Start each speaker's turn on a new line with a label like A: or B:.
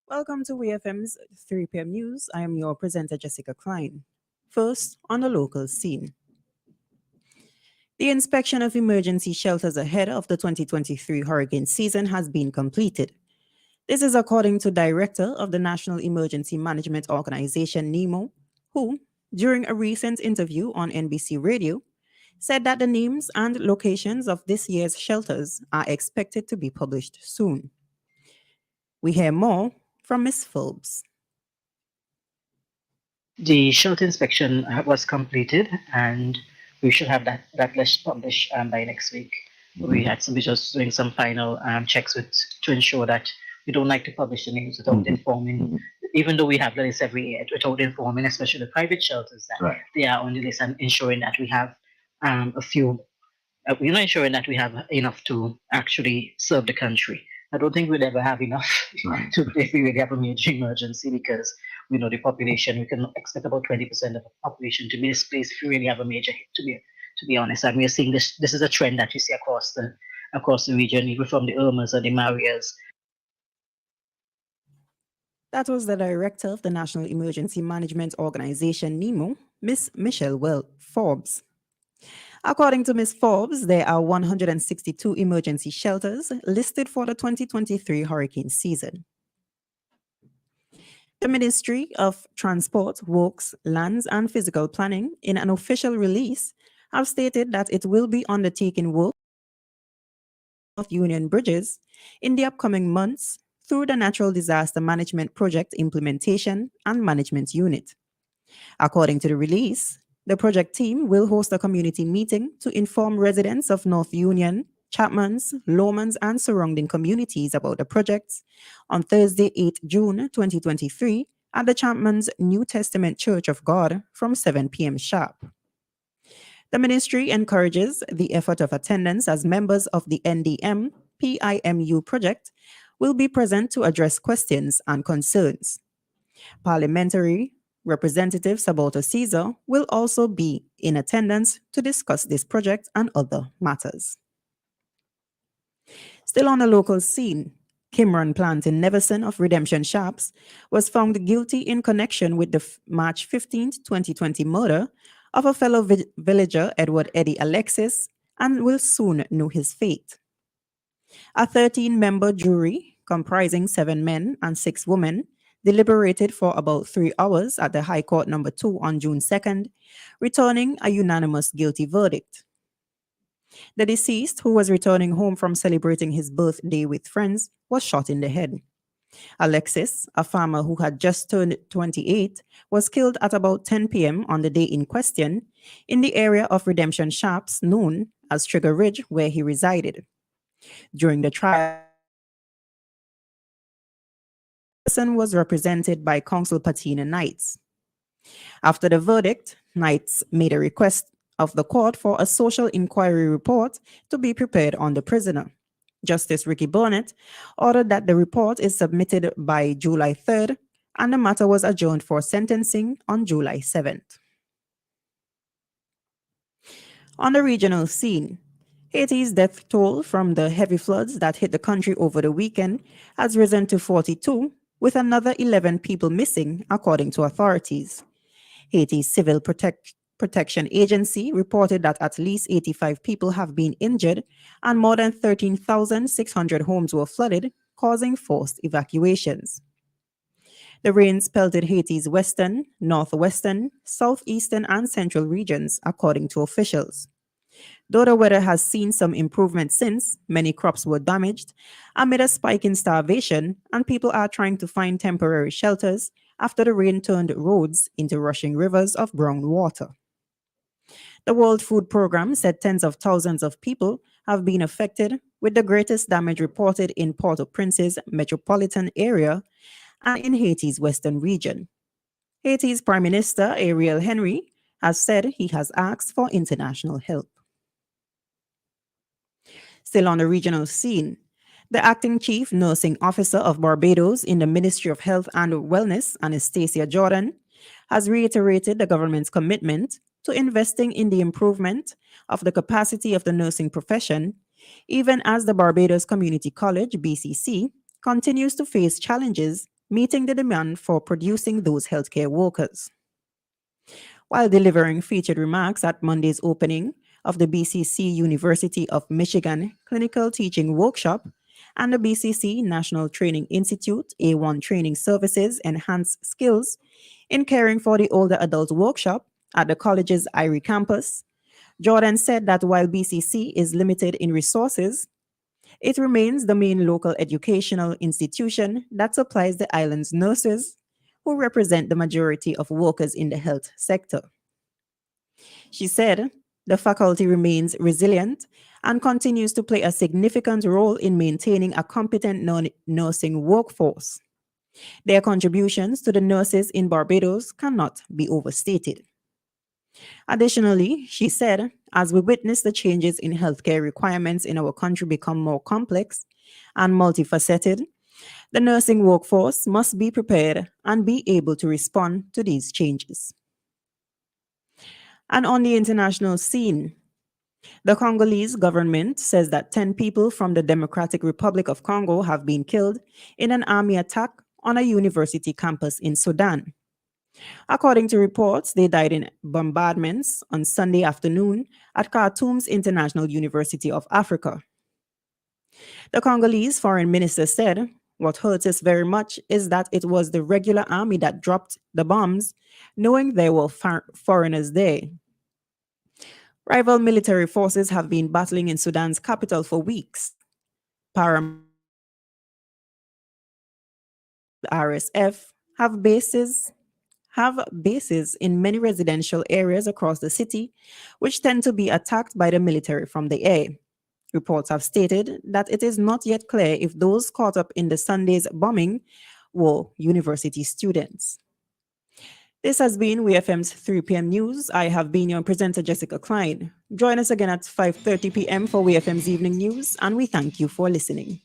A: Welcome to WEFM's 3 p.m. news. I am your presenter, Jessica Klein. First, on the local scene. The inspection of emergency shelters ahead of the 2023 hurricane season has been completed. This is according to Director of the National Emergency Management Organization, NEMO, who, during a recent interview on NBC Radio, said that the names and locations of this year's shelters are expected to be published soon. We hear more from Ms. Philbs.
B: The shelter inspection was completed, and we should have that list published by next week. We're just doing some final checks to ensure that we don't like to publish the names without informing, even though we have the list every year, without informing, especially the private shelters, that they are on the list, and ensuring that we have a few. We're not ensuring that we have enough to actually serve the country. I don't think we'll ever have enough to if we really have a major emergency, because we know the population. We can expect about 20% of the population to be displaced if we really have a major hit. To be honest, and we are seeing this. This is a trend that you see across the region, even from the Irmas and the Marias.
A: That was the Director of the National Emergency Management Organization, NEMO, Ms. Michelle Forbes. According to Ms. Forbes, there are 162 emergency shelters listed for the 2023 hurricane season. The Ministry of Transport, Works, Lands and Physical Planning, in an official release, have stated that it will be undertaking work of Union Bridges in the upcoming months through the Natural Disaster Management Project Implementation and Management Unit. According to the release, the project team will host a community meeting to inform residents of North Union, Chapmans, Lomans, and surrounding communities about the projects on Thursday, 8 June 2023 at the Chapmans New Testament Church of God from 7 p.m. sharp. The ministry encourages the effort of attendance as members of the NDM PIMU project will be present to address questions and concerns. Parliamentary Representative Saboto Caesar will also be in attendance to discuss this project and other matters. Still on the local scene, Kimron Plant in Neverson of Redemption Shops was found guilty in connection with the March 15, 2020 murder of a fellow villager, Edward Eddie Alexis, and will soon know his fate. A 13-member jury comprising 7 men and 6 women deliberated for about 3 hours at the High Court No. 2 on June 2nd, returning a unanimous guilty verdict. The deceased, who was returning home from celebrating his birthday with friends, was shot in the head. Alexis, a farmer who had just turned 28, was killed at about 10 p.m. on the day in question in the area of Redemption Shops known as Trigger Ridge, where he resided. During the trial, the person was represented by Counsel Patina Knights. After the verdict, Knights made a request of the court for a social inquiry report to be prepared on the prisoner. Justice Ricky Burnett ordered that the report is submitted by July 3rd, and the matter was adjourned for sentencing on July 7th. On the regional scene, Haiti's death toll from the heavy floods that hit the country over the weekend has risen to 42, with another 11 people missing, according to authorities. Haiti's Civil Protection Agency reported that at least 85 people have been injured and more than 13,600 homes were flooded, causing forced evacuations. The rains pelted Haiti's western, northwestern, southeastern, and central regions, according to officials. Though the weather has seen some improvement since, many crops were damaged amid a spike in starvation, and people are trying to find temporary shelters after the rain turned roads into rushing rivers of brown water. The World Food Programme said tens of thousands of people have been affected, with the greatest damage reported in Port-au-Prince's metropolitan area and in Haiti's western region. Haiti's Prime Minister, Ariel Henry, has said he has asked for international help. Still on the regional scene, the acting chief nursing officer of Barbados in the Ministry of Health and Wellness, Anastasia Jordan, has reiterated the government's commitment to investing in the improvement of the capacity of the nursing profession, even as the Barbados Community College, BCC, continues to face challenges meeting the demand for producing those healthcare workers. While delivering featured remarks at Monday's opening of the BCC University of Michigan Clinical Teaching Workshop and the BCC National Training Institute A1 Training Services Enhanced Skills in Caring for the Older Adult Workshop at the college's IRI campus, Jordan said that while BCC is limited in resources, it remains the main local educational institution that supplies the island's nurses, who represent the majority of workers in the health sector. She said the faculty remains resilient and continues to play a significant role in maintaining a competent nursing workforce. Their contributions to the nurses in Barbados cannot be overstated. Additionally, she said, as we witness the changes in healthcare requirements in our country become more complex and multifaceted, the nursing workforce must be prepared and be able to respond to these changes. And on the international scene, the Congolese government says that 10 people from the Democratic Republic of Congo have been killed in an army attack on a university campus in Sudan. According to reports, they died in bombardments on Sunday afternoon at Khartoum's International University of Africa. The Congolese foreign minister said, "What hurts us very much is that it was the regular army that dropped the bombs, knowing there were foreigners there." Rival military forces have been battling in Sudan's capital for weeks. RSF have bases in many residential areas across the city, which tend to be attacked by the military from the air. Reports have stated that it is not yet clear if those caught up in the Sunday's bombing were university students. This has been WeFM's 3 p.m. news. I have been your presenter, Jessica Klein. Join us again at 5:30 p.m. for WeFM's evening news, and we thank you for listening.